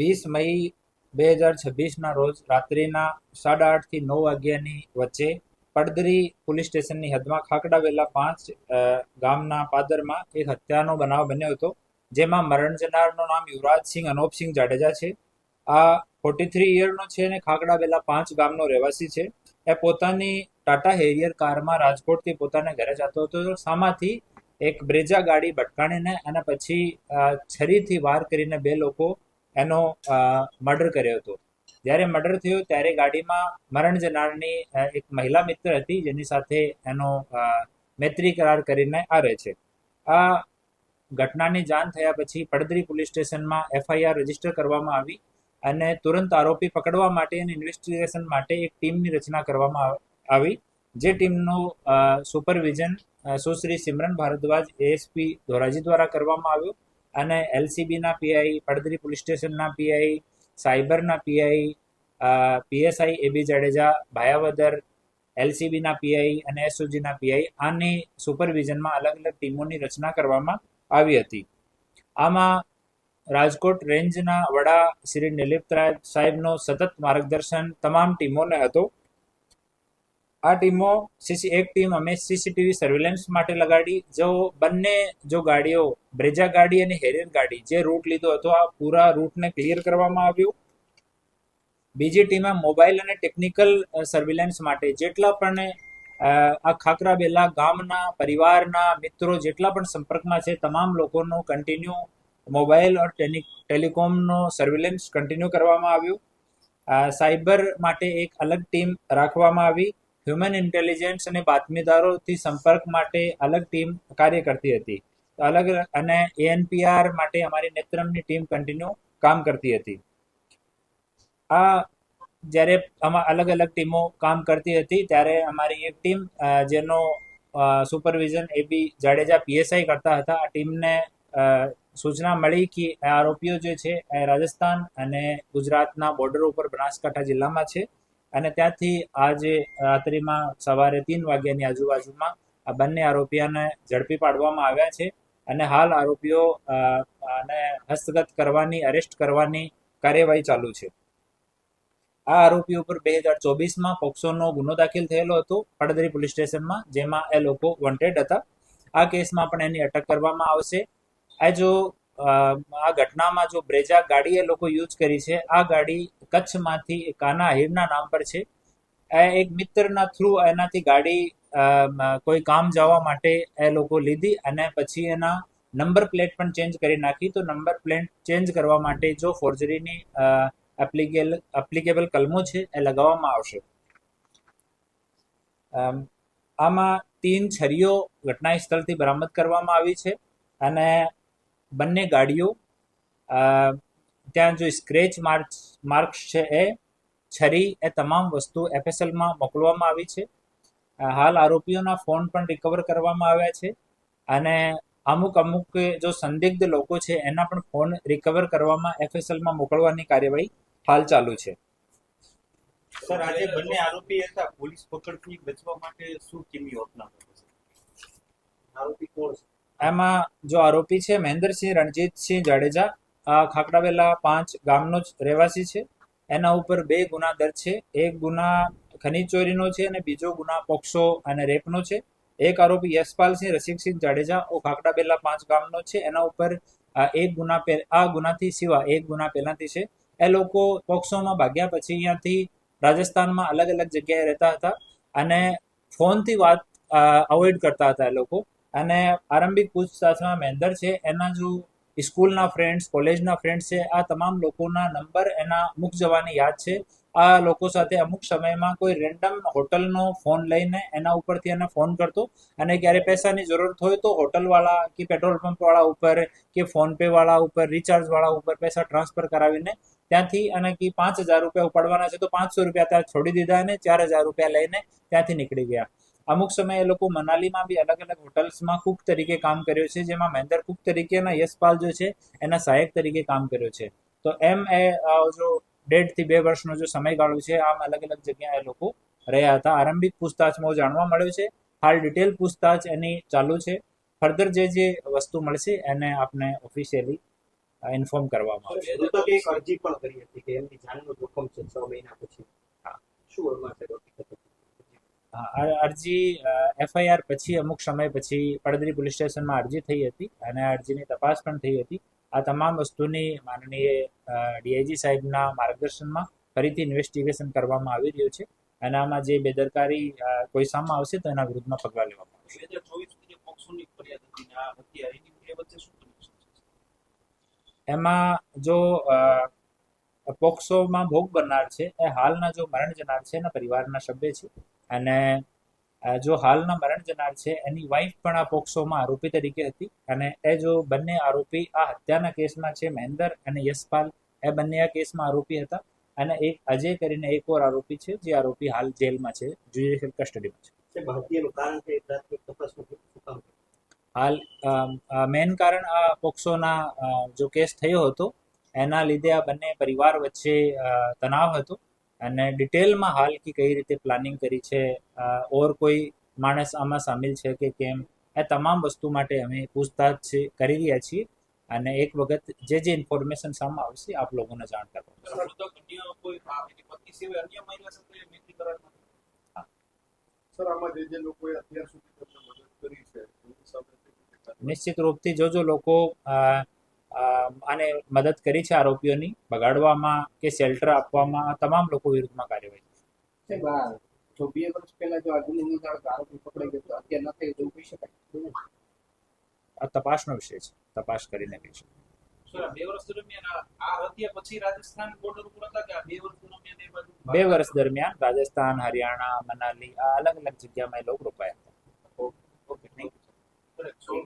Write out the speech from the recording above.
20 મઈ 2026ના રોજ રાત્રિના 8:30 થી 9 વાગ્યાની વચ્ચે પડદરી પોલીસ સ્ટેશનની હદમાં ખાખડા વેલા 5 ગામના પાદરમાં એક હત્યાનો બનાવ બન્યો હતો, જેમાં મરણ જનારનું નામ યુવરાજસિંહ અનોપસિંહ જાડેજા છે. આ 43 યરનો છે અને ખાખડા વેલા 5 ગામનો રહેવાસી છે. એ પોતાની ટાટા હેરિયર કારમાં રાજકોટથી પોતાના ઘરે જતો હતો. સામાથી એક બ્રેજા ગાડી ભટકાણીને અને પછી છરીથી વાર કરીને 2 લોકો એનો મર્ડર કર્યો હતો. જ્યારે મર્ડર થયો ત્યારે ગાડીમાં મરણ જનારની એક મહિલા મિત્ર હતી, જેની સાથે એનો મૈત્રી કરાર કરીને આવે છે. આ ઘટનાની જાણ થયા પછી પડદરી પોલીસ સ્ટેશનમાં FIR રજીસ્ટર કરવામાં આવી અને તુરંત આરોપી પકડવા માટે અને ઇન્વેસ્ટિગેશન માટે એક ટીમની રચના કરવામાં આવી, જે ટીમનું સુપરવિઝન સુશ્રી સિમરન ભારદ્વાજ ASP ધોરાજી દ્વારા કરવામાં આવ્યું અને LCBના PI, પડદરી પોલીસ સ્ટેશનના PI, સાયબરના PI, PSI AB Jadeja, Bhayavadar, LCBના PI અને SOGના PI આની સુપરવિઝનમાં અલગ અલગ ટીમોની રચના કરવામાં આવી હતી. આમાં રાજકોટ રેન્જના વડા શ્રી નિલીપરાજ સાહેબનો સતત માર્ગદર્શન તમામ ટીમોને હતો. આ ટીમો એક ટીમ અમે CCTV સર્વેલન્સ માટે લગાડી. બંને ગાડીઓ, બ્રેજા ગાડી અને હેરિયર ગાડી, જે રૂટ લીધો હતો, આ પૂરા રૂટને ક્લિયર કરવામાં આવ્યું. બીજી ટીમે મોબાઈલ અને ટેકનિકલ સર્વેલન્સ માટે જેટલા પણ આ ખાખરાબેલા ગામના પરિવારના મિત્રો જેટલા પણ સંપર્કમાં છે, તમામ લોકોનો કન્ટિન્યુ મોબાઈલ ઓર ટેલિકોમનો સર્વેલન્સ કન્ટિન્યુ કરવામાં આવ્યું. સાયબર માટે એક અલગ ટીમ રાખવામાં આવી. હ્યુમન ઇન્ટેલિજન્સ અને બાતમીદારોથી સંપર્ક માટે અલગ ટીમ કાર્ય કરતી હતી. અને ANPR માટે અમારી નેત્રમની ટીમ કન્ટિન્યુ કામ કરતી હતી. આ જ્યારે આમાં અલગ અલગ ટીમો કામ કરતી હતી ત્યારે અમારી એક ટીમ જેનો સુપરવિઝન AB જાડેજા PSI કરતા હતા, આ ટીમને સૂચના મળી કે આરોપીઓ જે છે એ રાજસ્થાન અને ગુજરાતના બોર્ડર ઉપર બનાસકાંઠા જિલ્લામાં છે અને ત્યાંથી આજે રાત્રિમાં સવારે 3 વાગ્યાની આજુબાજુમાં આ બંને આરોપીઓને ઝડપી પાડવામાં આવ્યા છે અને હાલ આરોપીઓ ને હસ્તગત કરવાની, અરેસ્ટ કરવાની કાર્યવાહી ચાલુ છે. આ આરોપી ઉપર 2024માં પોક્સોનો ગુનો દાખલ થયેલો હતો પડદરી પોલીસ સ્ટેશનમાં, જેમાં એ લોકો વોન્ટેડ હતા. આ કેસમાં પણ એની અટક કરવામાં આવશે. આ ઘટનામાં જો બ્રેજા ગાડી એ લોકો યુઝ કરી છે, આ ગાડી કચ્છમાંથી કાના આહિરના નામ પર છે. એક મિત્રના થ્રુ એનાથી ગાડી કોઈ કામ જવા માટે એ લોકો લીધી અને પછી એના નંબર પ્લેટ પણ ચેન્જ કરી નાખી. તો નંબર પ્લેટ ચેન્જ કરવા માટે જો ફોર્જરીની એપ્લિકેબલ કલમો છે એ લગાવવામાં આવશે. આમાં 3 છરીઓ ઘટના સ્થળથી બરામદ કરવામાં આવી છે અને બંને ગાડીઓ ત્યાં જો સ્ક્રેચ માર્ક્સ છે, એ છરી, એ તમામ વસ્તુ FSLમાં મોકલવામાં આવી છે. હાલ આરોપીઓના ફોન પણ રિકવર કરવામાં આવ્યા છે અને અમુક જો સંદિગ્ધ લોકો છે એના પણ ફોન રિકવર કરવામાં FSLમાં મોકલવાની કાર્યવાહી હાલ ચાલુ છે. સર, આજે બંને આરોપી હતા, પોલીસ પકડથી બચવા માટે શું કિમીઓ અપનાવ્યો છે? આરોપી કોણ છે? એમાં જો આરોપી છે મહેન્દ્રસિંહ રણજીતસિંહ જાડેજા, આ ખાખડાવેલા 5 ગામનો જ રહેવાસી છે. એના ઉપર 2 ગુના દર્જ છે. એક ગુના ખનીજ ચોરીનો છે અને બીજો ગુના પોક્સો અને રેપનો છે. એક આરોપી યશપાલસિંહ રસિકસિંહ જાડેજા ખાખડાવેલા 5 ગામનો છે. એના ઉપર એક ગુના આ ગુનાથી સિવાય એક ગુના પહેલાથી છે. એ લોકો પોક્સોમાં ભાગ્યા પછી અહીંયાથી રાજસ્થાનમાં અલગ અલગ જગ્યાએ રહેતા હતા અને ફોનથી વાત અવોઇડ કરતા હતા એ લોકો. અને આરંભિક પૂછતાછમાં મહેન્દર છે, એના જો સ્કૂલના ફ્રેન્ડ્સ, કોલેજના ફ્રેન્ડ્સ છે, આ તમામ લોકોના નંબર એના મુક જવાની યાદ છે. આ લોકો સાથે અમુક સમયમાં કોઈ રેન્ડમ હોટલનો ફોન લઈને એના ઉપરથી એને ફોન કરતો અને ક્યારે પૈસાની જરૂરત હોય તો હોટલવાળા કે પેટ્રોલ પંપવાળા ઉપર કે ફોનપે વાળા ઉપર, રિચાર્જવાળા ઉપર પૈસા ટ્રાન્સફર કરાવીને ત્યાંથી અને કે 5,000 રૂપિયા ઉપાડવાના છે તો 500 રૂપિયા ત્યાં છોડી દીધા અને 4,000 રૂપિયા લઈને ત્યાંથી નીકળી ગયા. અમુક સમયે એ લોકો મનાલીમાં બી અલગ અલગ હોટલ્સમાં કુક તરીકે કામ કર્યું છે, જેમાં મહેન્દર કુક તરીકે અને યશપાલ જો છે એના સહાયક તરીકે કામ કર્યું છે. તો એમ એ જો 1.5 થી 2 વર્ષનો જો સમયગાળો છે, આમ અલગ અલગ જગ્યાએ લોકો રહ્યા હતા. આરંભિક પૂછતાછમાં જાણવા મળ્યું છે. હાલ ડિટેલ પૂછતાછ એની ચાલુ છે. ફર્ધર જે વસ્તુ મળશે એને આપણે ઓફિશિયલી ઇન્ફોર્મ કરવામાં આવશે. મૃતકે એક અરજી પણ કરી હતી કે એમની જાનનું જોખમ છે 6 મહિના પછી. હા. શું એમાં છે હકીકત? આ અરજી એફઆઈઆર પછી અમુક સમય પછી પડદરી પોલીસ સ્ટેશનમાં અરજી થઈ હતી અને આ અરજીની તપાસ પણ થઈ હતી. આ તમામ વસ્તુની માનનીય ડીઆઈજી સાહેબના માર્ગદર્શનમાં ફરીથી ઇન્વેસ્ટિગેશન કરવામાં આવી રહ્યું છે અને આમાં જે બેદરકારી કોઈ સામે આવશે તો એના વિરુદ્ધમાં પગલાં લેવામાં આવશે. 2024 ની પોક્સોની ફરિયાદ હતી ને આ હત્યા એની વચ્ચે શું કનેક્શન છે? એમાં જો પોક્સોમાં ભોગ બનનાર છે એ હાલના જો મરણ જનાર છે એના પરિવારના સભ્ય છે અને જો હાલના મરણ જનાર છે એની વાઈફ પણ આ પોક્સોમાં આરોપી તરીકે હતી અને એ જો બંને આરોપી આ હત્યાના કેસમાં છે, મહેન્દર અને યશપાલ, એ બંને આ કેસમાં આરોપી હતા અને એક અજય કરીને એક ઓર આરોપી છે જે આરોપી હાલ જેલમાં છે, જ્યુડિશિયલ કસ્ટડીમાં છે. સાહેબ, હત્યાનું કારણ છે પ્રાથમિક તપાસમાં શું કામ? હાલ મેઇન કારણ આ પોક્સોના જો કેસ થયો હતો એના લીધે આ બંને પરિવાર વચ્ચે તણાવ હતો અને ડિટેલમાં હાલ કે કઈ રીતે પ્લાનિંગ કરી છે, ઓર કોઈ માણસ આમાં સામેલ છે કે કેમ, એ તમામ વસ્તુ માટે અમે પૂછતાછ કરી રહ્યા છીએ અને એક વખત જે ઇન્ફોર્મેશન સામે આવશે આપ લોકોને જાણ કરવામાં સર, આમાં જે લોકોએ અત્યાર સુધી તમને મદદ કરી છે એની સામે નિશ્ચિત રૂપથી જો લોકો આને મદદ કરી છે આરોપીઓની બગાડવામાં કે શેલ્ટર આપવામાં, તમામ લોકો વિરુદ્ધમાં કાર્યવાહી સાહેબ, જો 2 વર્ષ પહેલા જો આ ગુનો નોંધાયો તો આરોપી પકડાઈ ગયો તો અત્યારે ન થઈ એવું કહી શકાય? આ તપાસનો વિષય છે, તપાસ કરીને કહીશું. સર, 2 વર્ષ દરમિયાન આ હત્યા પછી રાજસ્થાન બોર્ડર ઉપર હતા કે આ 2 વર્ષ દરમિયાન એ બાજુ? 2 વર્ષ દરમિયાન રાજસ્થાન, હરિયાણા, મનાલી આ અલગ અલગ જગ્યામાં એ લોકો રોકાયા હતા. Okay, thank you.